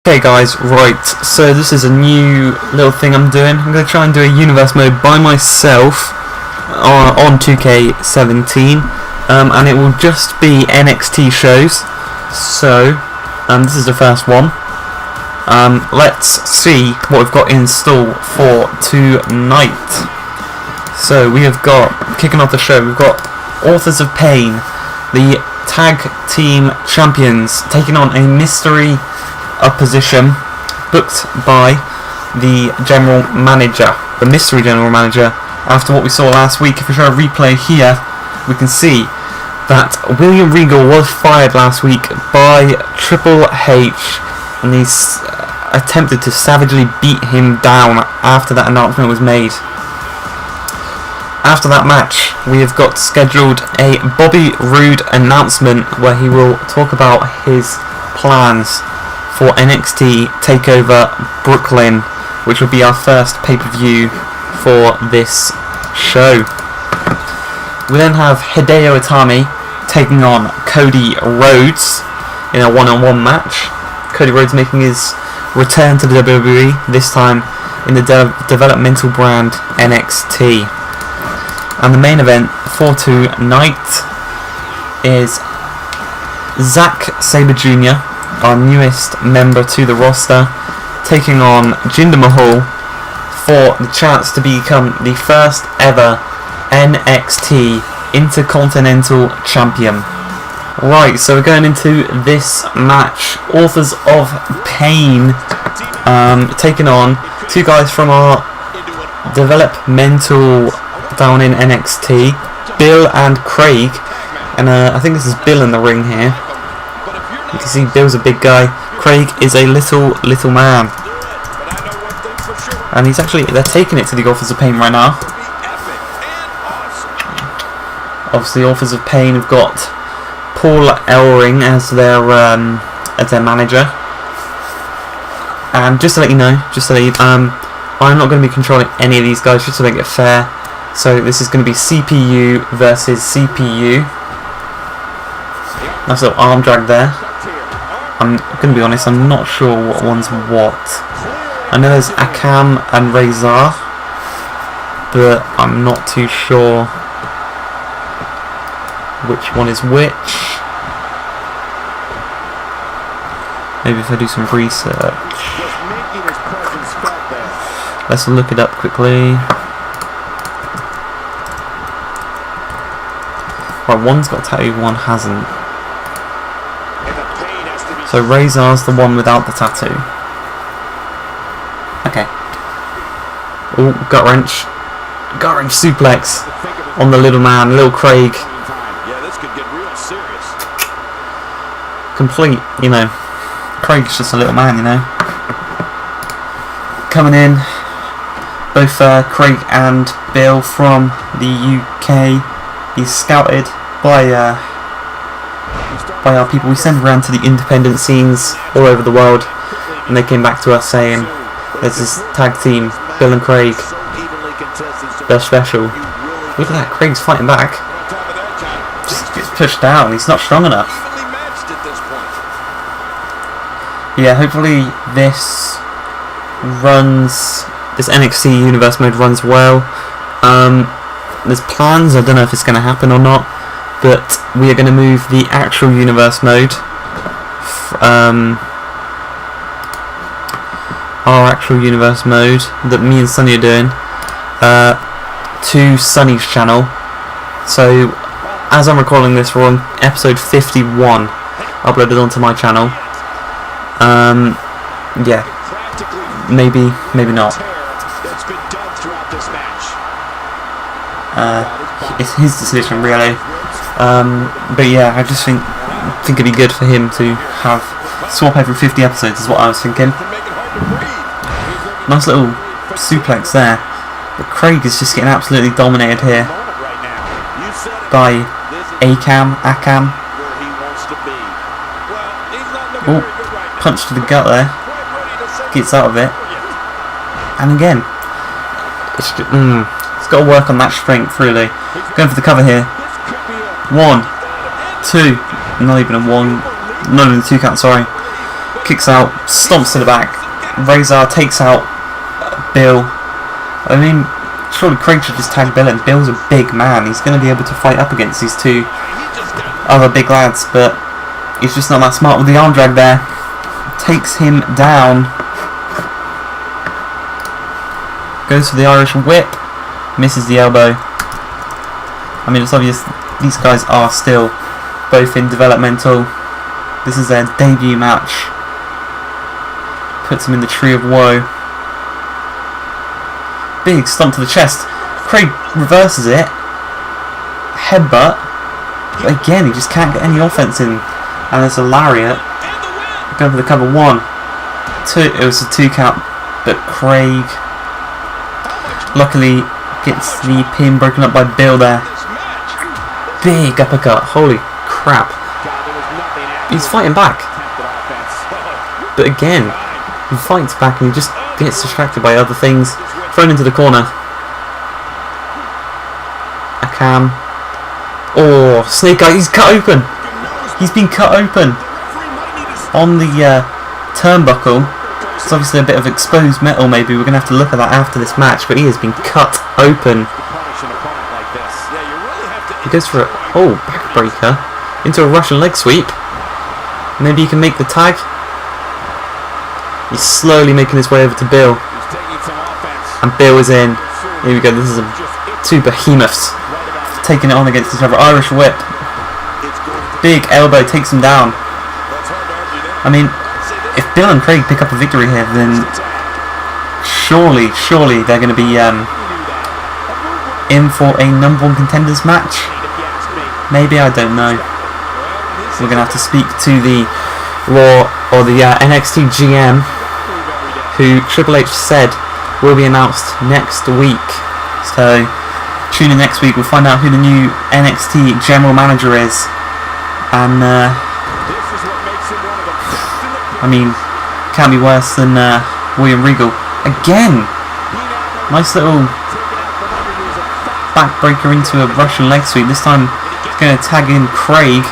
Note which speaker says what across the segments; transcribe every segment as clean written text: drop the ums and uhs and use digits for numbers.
Speaker 1: Hey guys, right, so this is a new little thing I'm doing. I'm going to try and do a universe mode by myself on 2k17, and it will just be NXT shows. So, this is the first one. Let's see what we've got in store for tonight. So we have got, kicking off the show, we've got Authors of Pain, the tag team champions, taking on a mystery opposition booked by the general manager, the mystery general manager. After what we saw last week, if we show a replay here, we can see that William Regal was fired last week by Triple H, and he's attempted to savagely beat him down after that announcement was made. After that match, we have got scheduled a Bobby Roode announcement where he will talk about his plans for NXT TakeOver Brooklyn, which will be our first pay-per-view for this show. We then have Hideo Itami taking on Cody Rhodes in a one-on-one match. Cody Rhodes making his return to the WWE, this time in the developmental brand NXT. And the main event for tonight is Zack Sabre Jr., our newest member to the roster, taking on Jinder Mahal for the chance to become the first ever NXT Intercontinental Champion. Right, so we're going into this match. Authors of Pain taking on two guys from our developmental down in NXT, Bill and Craig, and I think this is Bill in the ring here. You can see Bill's a big guy, Craig is a little man, and they're taking it to the Authors of Pain right now. Obviously, Authors of Pain have got Paul Ellering as their manager, and just to let you know, I'm not going to be controlling any of these guys, just to make it fair. So this is going to be CPU versus CPU. Nice little arm drag there. I'm going to be honest, I'm not sure what one's what. I know there's Akam and Razor, but I'm not too sure which one is which. Maybe if I do some research. Let's look it up quickly. Right, one's got a tattoo, one hasn't. So Razor's the one without the tattoo. Okay. Oh, gut wrench suplex on the little man, little Craig.
Speaker 2: Yeah, this could get real serious.
Speaker 1: Complete, Craig's just a little man, Coming in, both Craig and Bill from the UK. He's scouted by our people. We send around to the independent scenes all over the world, and they came back to us saying there's this tag team, Bill and Craig, they're special. Look at that, Craig's fighting back, just gets pushed down, he's not strong enough. Yeah, hopefully this NXT universe mode runs well. There's plans, I don't know if it's going to happen or not, but we are going to move the actual universe mode, our actual universe mode that me and Sunny are doing, to Sunny's channel. So as I'm recording this, we're on episode 51 uploaded onto my channel. Yeah, maybe not. It's his decision really, but yeah, I just think it'd be good for him to have swap every 50 episodes is what I was thinking. Nice little suplex there, but Craig is just getting absolutely dominated here by Akam. Oh, punch to the gut there, gets out of it, and again it's got to work on that strength really. Going for the cover here. 1, 2, not even a 1, not even a 2 count, sorry. kicks out, stomps to the back. Razor takes out Bill. I mean, surely Craig should just tag Bill in. Bill's a big man. He's going to be able to fight up against these two other big lads, but he's just not that smart with the arm drag there. Takes him down. Goes for the Irish whip. Misses the elbow. I mean, it's obvious these guys are still both in developmental. This is their debut match. Puts him in the tree of woe. Big stomp to the chest. Craig reverses it. Headbutt. But again, he just can't get any offense in. And there's a lariat. Going for the cover. 1, 2. It was a 2 count. But Craig luckily gets the pin broken up by Bill there. Big uppercut. Holy crap. He's fighting back. But again, he fights back and he just gets distracted by other things. Thrown into the corner. A cam. Oh, Snake Eye. He's cut open. He's been cut open. On the turnbuckle. It's obviously a bit of exposed metal maybe. We're going to have to look at that after this match. But he has been cut open. He goes for a backbreaker. Into a Russian leg sweep. Maybe he can make the tag. He's slowly making his way over to Bill. And Bill is in. Here we go. This is two behemoths taking it on against each other. Irish whip. Big elbow takes him down. I mean, if Bill and Craig pick up a victory here, then surely they're going to be in for a #1 contenders match. Maybe, I don't know. We're going to have to speak to the Raw or the NXT GM, who Triple H said will be announced next week. So tune in next week. We'll find out who the new NXT general manager is. And I mean, can't be worse than William Regal again. Nice little backbreaker into a Russian leg sweep. This time he's going to tag in Craig.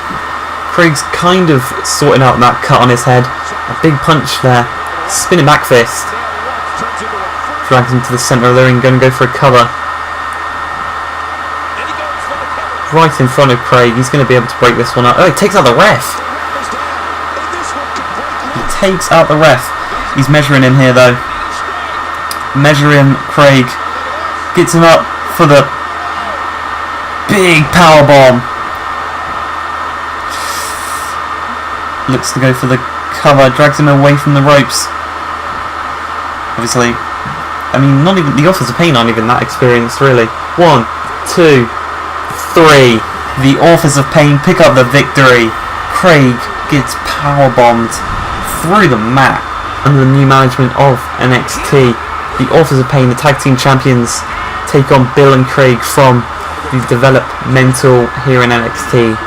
Speaker 1: Craig's kind of sorting out that cut on his head. A big punch there. Spinning back fist. Drags him to the centre of the ring. Going to go for a cover. Right in front of Craig. He's going to be able to break this one up. Oh, he takes out the ref. He takes out the ref. He's measuring him here though. Measuring Craig. Gets him up for the big powerbomb. Looks to go for the cover, drags him away from the ropes. Obviously, I mean, not even the Authors of Pain aren't even that experienced, really. 1, 2, 3. The Authors of Pain pick up the victory. Craig gets powerbombed through the mat under the new management of NXT. The Authors of Pain, the tag team champions, take on Bill and Craig from the developmental here in NXT.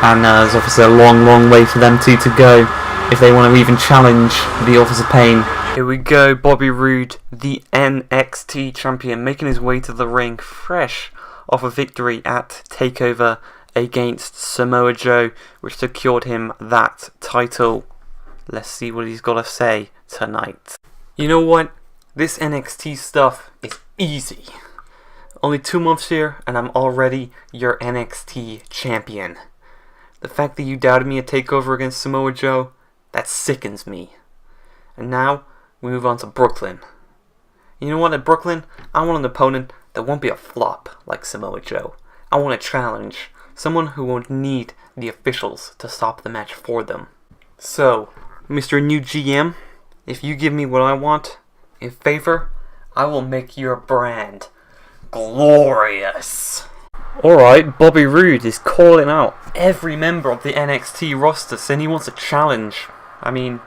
Speaker 1: And there's obviously a long way for them two to go if they want to even challenge the Authors of Pain. Here we go, Bobby Roode, the NXT champion, making his way to the ring, fresh off a victory at TakeOver against Samoa Joe, which secured him that title. Let's see what he's got to say tonight. You know what? This NXT stuff is easy. Only 2 months here, and I'm already your NXT champion. The fact that you doubted me at TakeOver against Samoa Joe, that sickens me. And now, we move on to Brooklyn. You know what, at Brooklyn, I want an opponent that won't be a flop like Samoa Joe. I want a challenge. Someone who won't need the officials to stop the match for them. So, Mr. New GM, if you give me what I want in favor, I will make your brand glorious. Alright, Bobby Roode is calling out every member of the NXT roster saying he wants a challenge. I mean,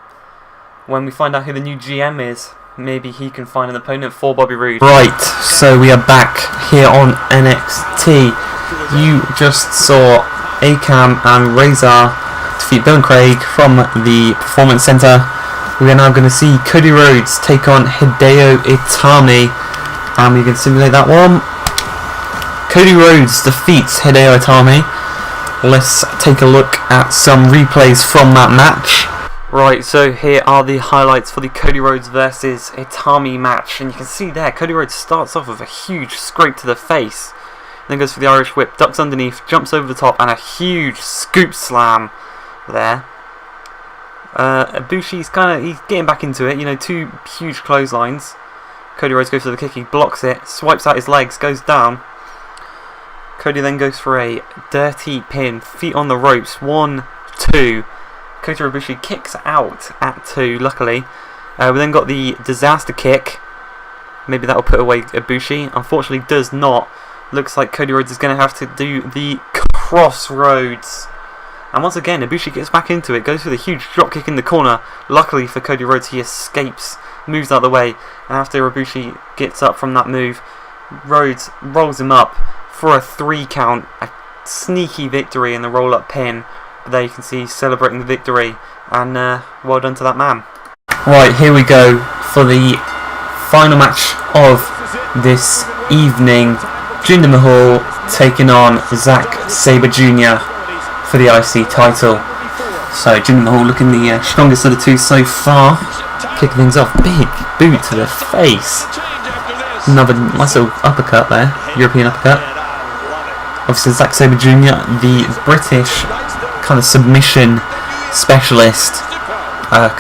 Speaker 1: when we find out who the new GM is, maybe he can find an opponent for Bobby Roode. Right, so we are back here on NXT. You just saw Akam and Razor defeat Bill and Craig from the Performance Center. We are now going to see Cody Rhodes take on Hideo Itami. And we can simulate that one. Cody Rhodes defeats Hideo Itami. Let's take a look at some replays from that match. Right, so here are the highlights for the Cody Rhodes versus Itami match, and you can see there, Cody Rhodes starts off with a huge scrape to the face, then goes for the Irish whip, ducks underneath, jumps over the top, and a huge scoop slam there. Ibushi's he's getting back into it, you know, 2 huge clotheslines. Cody Rhodes goes for the kick, he blocks it, swipes out his legs, goes down. Cody then goes for a dirty pin, feet on the ropes, 1, 2. Kota Ibushi kicks out at 2, luckily. We then got the disaster kick. Maybe that will put away Ibushi. Unfortunately, does not. Looks like Cody Rhodes is going to have to do the crossroads. And once again, Ibushi gets back into it, goes for the huge drop kick in the corner. Luckily for Cody Rhodes, he escapes, moves out of the way. And after Ibushi gets up from that move, Rhodes rolls him up for a 3 count. A sneaky victory in the roll-up pin. But there you can see he's celebrating the victory, and well done to that man. Right, here we go for the final match of this evening. Jinder Mahal taking on Zack Sabre Jr. for the IC title. So Jinder Mahal looking the strongest of the two so far. Kicking things off, big boot to the face. Another nice little uppercut there, European uppercut. Obviously Zack Sabre Jr., the British kind of submission specialist,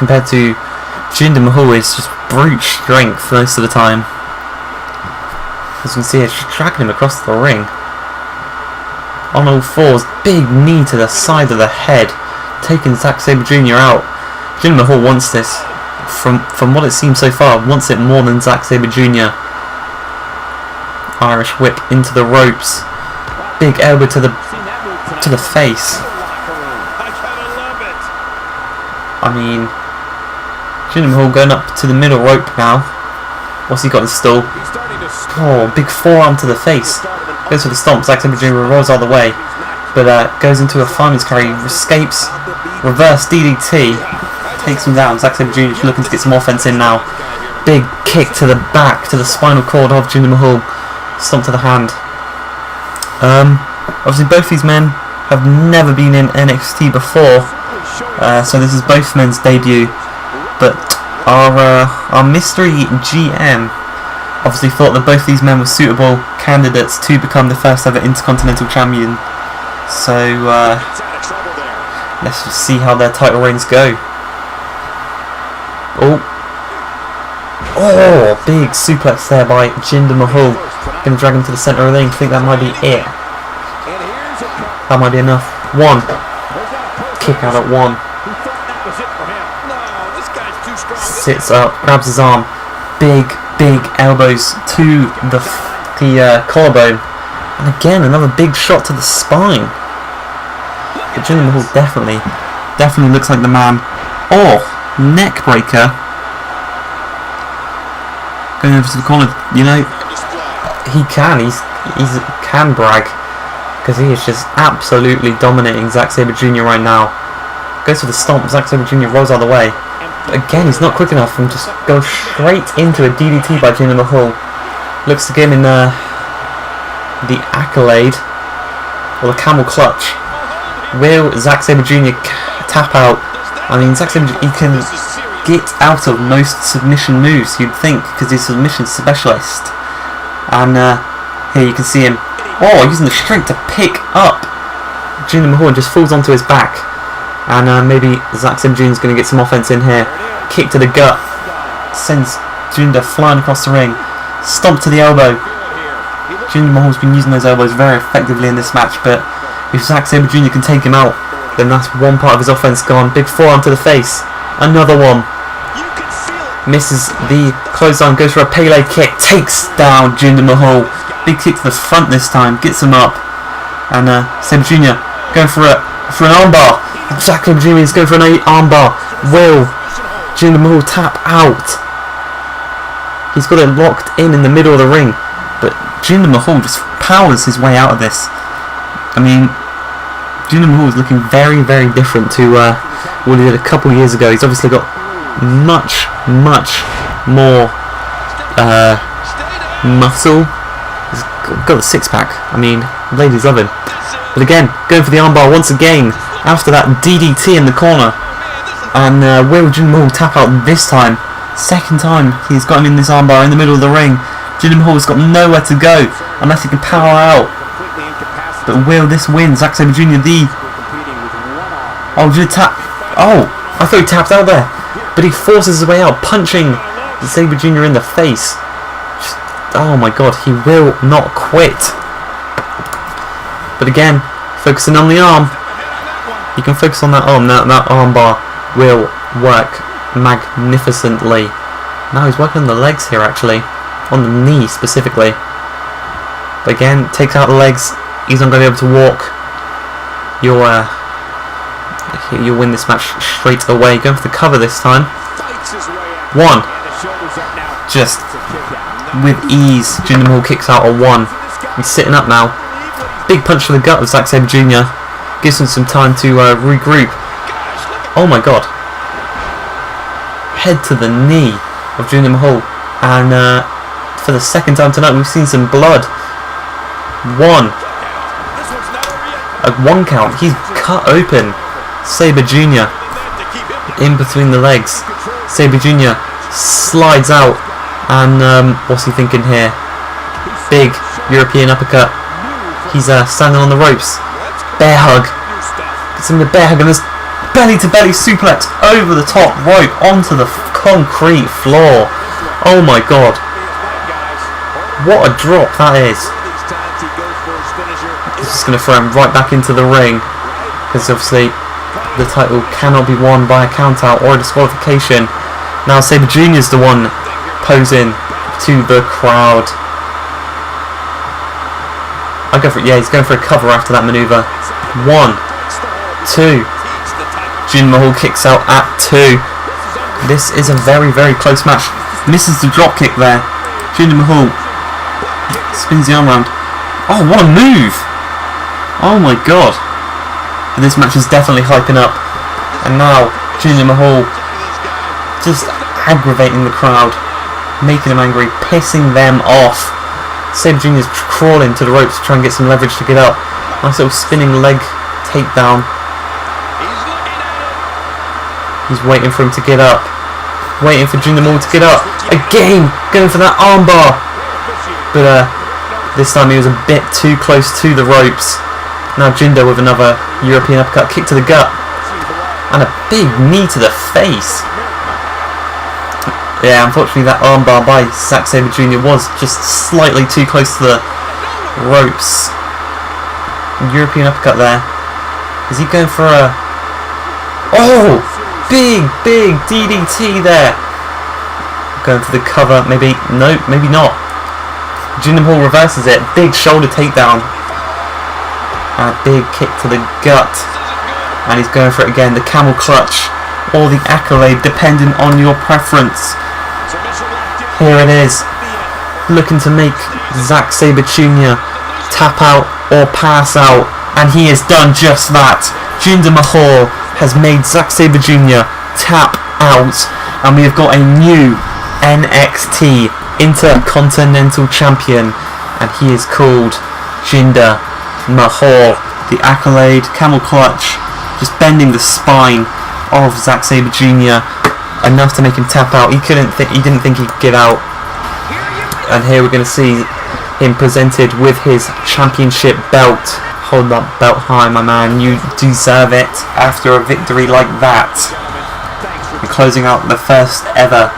Speaker 1: compared to Jinder Mahal, is just brute strength most of the time. As you can see, it's dragging him across the ring on all fours. Big knee to the side of the head, taking Zack Sabre Jr. out. Jinder Mahal wants this, from what it seems so far, wants it more than Zack Sabre Jr. Irish whip into the ropes, big elbow to the face. I mean, Jinder Mahal going up to the middle rope now. What's he got in stall? Oh, big forearm to the face. Goes for the stomp. Zack Sabre Jr. rolls all the way, but goes into a fireman's carry, escapes, reverse DDT, takes him down. Zack Sabre Jr. looking to get some offense in now. Big kick to the back, to the spinal cord of Jinder Mahal. Stomp to the hand. Obviously both these men have never been in NXT before. So this is both men's debut, but our mystery GM obviously thought that both these men were suitable candidates to become the first ever Intercontinental Champion. So let's just see how their title reigns go. Oh, big suplex there by Jinder Mahal. Gonna drag him to the centre of the ring. Think that might be it. That might be enough. 1. Kick out at 1. Sits up, grabs his arm, big elbows to the collarbone, and again another big shot to the spine. But Jinder Mahal definitely looks like the man. Oh, neck breaker. Going over to the corner, you know, he can brag, because he is just absolutely dominating Zack Sabre Jr. right now. Goes for the stomp, Zack Sabre Jr. rolls out of the way. But again, he's not quick enough and just goes straight into a DDT by Jinder Mahal. Looks to get him in the accolade, or the camel clutch. Will Zack Sabre Jr. tap out? I mean, Zack Sabre Jr., he can get out of most submission moves, you'd think, because he's a submission specialist. And here you can see him, using the strength to pick up Jinder Mahal and just falls onto his back. And maybe Zack Sabre Jr. is going to get some offense in here. Kick to the gut, sends Jinder flying across the ring. Stomp to the elbow. Jinder Mahal's been using those elbows very effectively in this match, but if Zack Sabre Jr. can take him out, then that's one part of his offense gone. Big forearm to the face. Another one. Misses the clothesline, goes for a Pele kick, takes down Jinder Mahal. Big kick to the front this time, gets him up. And Sabre Jr. going for an armbar. Zack Sabre Jr. is going for an armbar. Will Jinder Mahal tap out? He's got it locked in the middle of the ring, but Jinder Mahal just powers his way out of this. I mean, Jinder Mahal is looking very different to what he did a couple of years ago. He's obviously got much more muscle. He's got a six-pack. I mean, ladies love him. But again, going for the armbar once again after that DDT in the corner. And will Jinder Mahal tap out this time? Second time he's got him in this armbar in the middle of the ring. Jinder Mahal's got nowhere to go unless he can power out. But will this win? Zack Sabre Jr. Oh, did he tap? Oh, I thought he tapped out there. But he forces his way out, punching Sabre Jr. in the face. Oh my god, he will not quit. But again, focusing on the arm. You can focus on that arm. That arm bar will work magnificently. Now he's working on the legs here actually. On the knee specifically. But again, takes out the legs. He's not going to be able to walk. You'll win this match straight away. Going for the cover this time. One. Just with ease, Jinder Mahal kicks out a one. He's sitting up now. Big punch to the gut of Zack Sabre Jr. Gives him some time to regroup. Oh my god. Head to the knee of Jinder Mahal. And for the second time tonight we've seen some blood. One. A one count. He's cut open Sabre Jr. in between the legs. Sabre Jr. slides out. And what's he thinking here? Big European uppercut. He's standing on the ropes. Bear hug. Gets him the bear hug and this belly to belly suplex over the top rope onto the concrete floor. Oh my god. What a drop that is. He's just going to throw him right back into the ring. Because obviously the title cannot be won by a count out or a disqualification. Now Sabre Jr. is the one posing to the crowd. I'll go for it. Yeah, he's going for a cover after that maneuver. 1, 2. Jinder Mahal kicks out at 2. This is a very, very close match. Misses the drop kick there. Jinder Mahal spins the arm round. Oh, what a move! Oh my god. This match is definitely hyping up. And now Jinder Mahal just aggravating the crowd, making them angry, pissing them off. Sabre Jr. is crawling to the ropes to try and get some leverage to get up. Nice little spinning leg takedown. He's waiting for him to get up. Waiting for Jinder Mahal to get up. Again, going for that armbar. But this time he was a bit too close to the ropes. Now Jinder with another European uppercut, kick to the gut. And a big knee to the face. Yeah, unfortunately that armbar by Zack Sabre Jr. was just slightly too close to the ropes. European uppercut there. Is he going for a... Oh! Big DDT there. Going for the cover. Maybe. No, maybe not. Jinder Mahal reverses it. Big shoulder takedown. And a big kick to the gut. And he's going for it again. The camel clutch. Or the accolade, depending on your preference. Here it is. Looking to make Zack Sabre Jr. tap out or pass out. And he has done just that. Jinder Mahal has made Zack Sabre Jr. tap out. And we have got a new NXT Intercontinental Champion. And he is called Jinder Mahal. The accolade, camel clutch, just bending the spine of Zack Sabre Jr. enough to make him tap out. He didn't think he could get out. And here we're going to see him presented with his championship belt. Hold that belt high, my man. You deserve it after a victory like that. We're closing out the first ever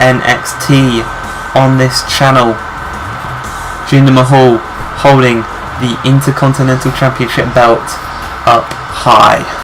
Speaker 1: NXT on this channel. Jinder Mahal holding the Intercontinental Championship belt up high.